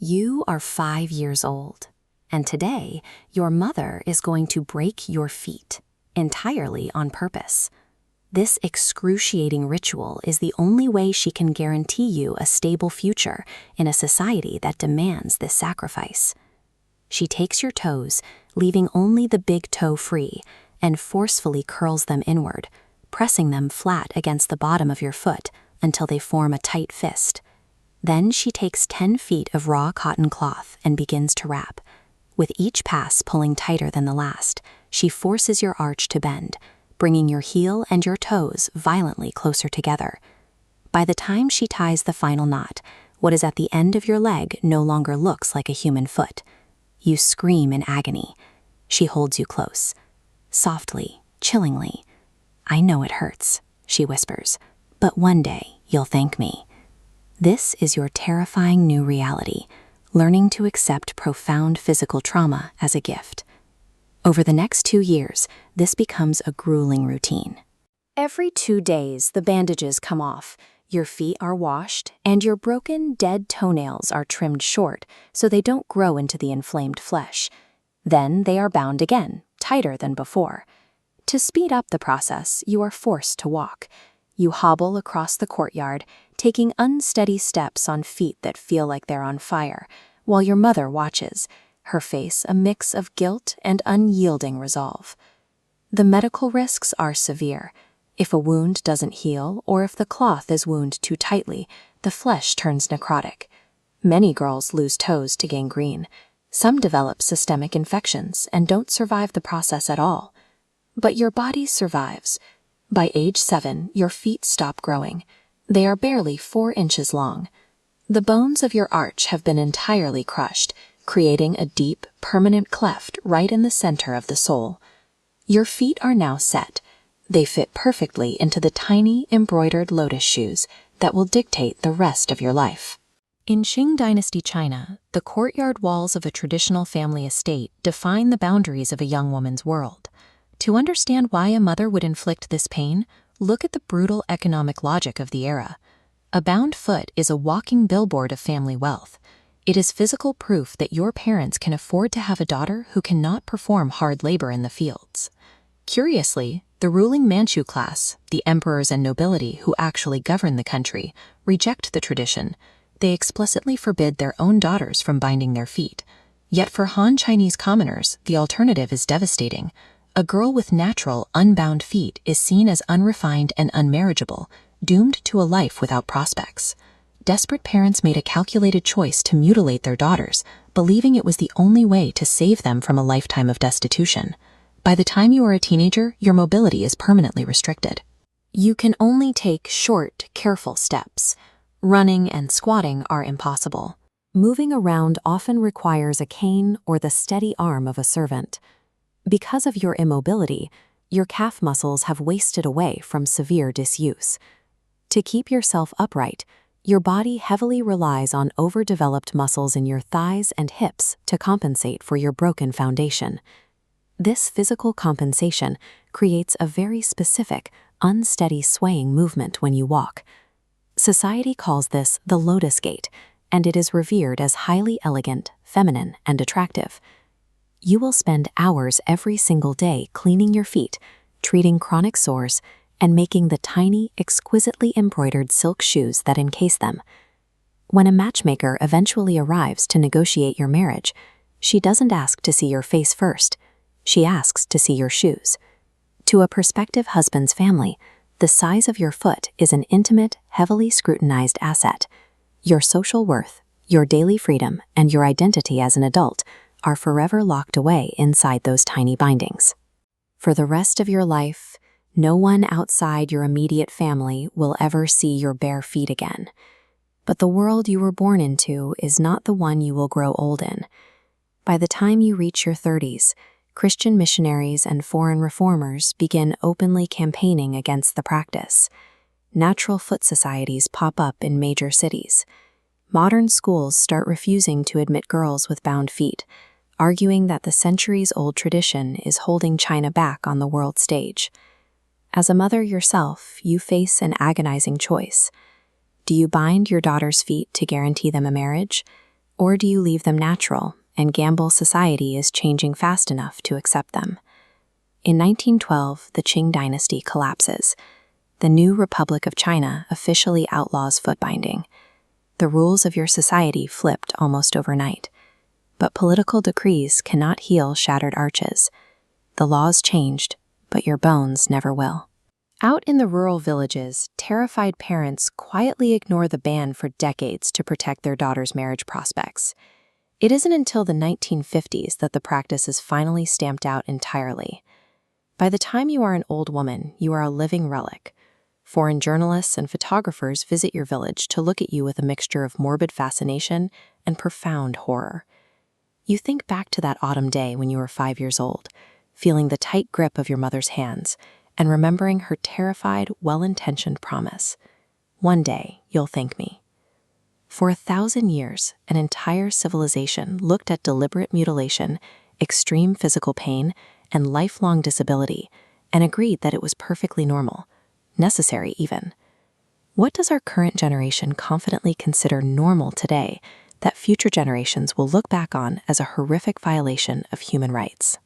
You are 5 years old, and today your mother is going to break your feet, entirely on purpose. This excruciating ritual is the only way she can guarantee you a stable future in a society that demands this sacrifice. She takes your toes, leaving only the big toe free, and forcefully curls them inward, pressing them flat against the bottom of your foot until they form a tight fist. Then she takes 10 feet of raw cotton cloth and begins to wrap. With each pass pulling tighter than the last, she forces your arch to bend, bringing your heel and your toes violently closer together. By the time she ties the final knot, what is at the end of your leg no longer looks like a human foot. You scream in agony. She holds you close. Softly, chillingly. "I know it hurts," she whispers, "but one day you'll thank me." This is your terrifying new reality, learning to accept profound physical trauma as a gift. Over the next 2 years, this becomes a grueling routine. Every 2 days, the bandages come off, your feet are washed, and your broken, dead toenails are trimmed short so they don't grow into the inflamed flesh. Then they are bound again, tighter than before. To speed up the process, you are forced to walk. You hobble across the courtyard, taking unsteady steps on feet that feel like they're on fire, while your mother watches, her face a mix of guilt and unyielding resolve. The medical risks are severe. If a wound doesn't heal, or if the cloth is wound too tightly, the flesh turns necrotic. Many girls lose toes to gangrene. Some develop systemic infections and don't survive the process at all. But your body survives. By age 7, your feet stop growing. They are barely 4 inches long. The bones of your arch have been entirely crushed, creating a deep, permanent cleft right in the center of the sole. Your feet are now set. They fit perfectly into the tiny, embroidered lotus shoes that will dictate the rest of your life. In Qing Dynasty China, the courtyard walls of a traditional family estate define the boundaries of a young woman's world. To understand why a mother would inflict this pain, look at the brutal economic logic of the era. A bound foot is a walking billboard of family wealth. It is physical proof that your parents can afford to have a daughter who cannot perform hard labor in the fields. Curiously, the ruling Manchu class, the emperors and nobility who actually govern the country, reject the tradition. They explicitly forbid their own daughters from binding their feet. Yet for Han Chinese commoners, the alternative is devastating. A girl with natural, unbound feet is seen as unrefined and unmarriageable, doomed to a life without prospects. Desperate parents made a calculated choice to mutilate their daughters, believing it was the only way to save them from a lifetime of destitution. By the time you are a teenager, your mobility is permanently restricted. You can only take short, careful steps. Running and squatting are impossible. Moving around often requires a cane or the steady arm of a servant. Because of your immobility, your calf muscles have wasted away from severe disuse. To keep yourself upright, your body heavily relies on overdeveloped muscles in your thighs and hips to compensate for your broken foundation. This physical compensation creates a very specific, unsteady swaying movement when you walk. Society calls this the lotus gait, and it is revered as highly elegant, feminine, and attractive. You will spend hours every single day cleaning your feet, treating chronic sores, and making the tiny, exquisitely embroidered silk shoes that encase them. When a matchmaker eventually arrives to negotiate your marriage, she doesn't ask to see your face first. She asks to see your shoes. To a prospective husband's family, the size of your foot is an intimate, heavily scrutinized asset. Your social worth, your daily freedom, and your identity as an adult are forever locked away inside those tiny bindings. For the rest of your life, no one outside your immediate family will ever see your bare feet again. But the world you were born into is not the one you will grow old in. By the time you reach your 30s, Christian missionaries and foreign reformers begin openly campaigning against the practice. Natural foot societies pop up in major cities. Modern schools start refusing to admit girls with bound feet, arguing that the centuries-old tradition is holding China back on the world stage. As a mother yourself, you face an agonizing choice. Do you bind your daughter's feet to guarantee them a marriage? Or do you leave them natural and gamble society is changing fast enough to accept them? In 1912, the Qing Dynasty collapses. The new Republic of China officially outlaws foot binding. The rules of your society flipped almost overnight. But political decrees cannot heal shattered arches. The laws changed, but your bones never will. Out in the rural villages, terrified parents quietly ignore the ban for decades to protect their daughters' marriage prospects. It isn't until the 1950s that the practice is finally stamped out entirely. By the time you are an old woman, you are a living relic. Foreign journalists and photographers visit your village to look at you with a mixture of morbid fascination and profound horror. You think back to that autumn day when you were 5 years old, feeling the tight grip of your mother's hands, and remembering her terrified, well-intentioned promise. One day, you'll thank me. For 1,000 years, an entire civilization looked at deliberate mutilation, extreme physical pain, and lifelong disability, and agreed that it was perfectly normal, necessary even. What does our current generation confidently consider normal today that future generations will look back on as a horrific violation of human rights?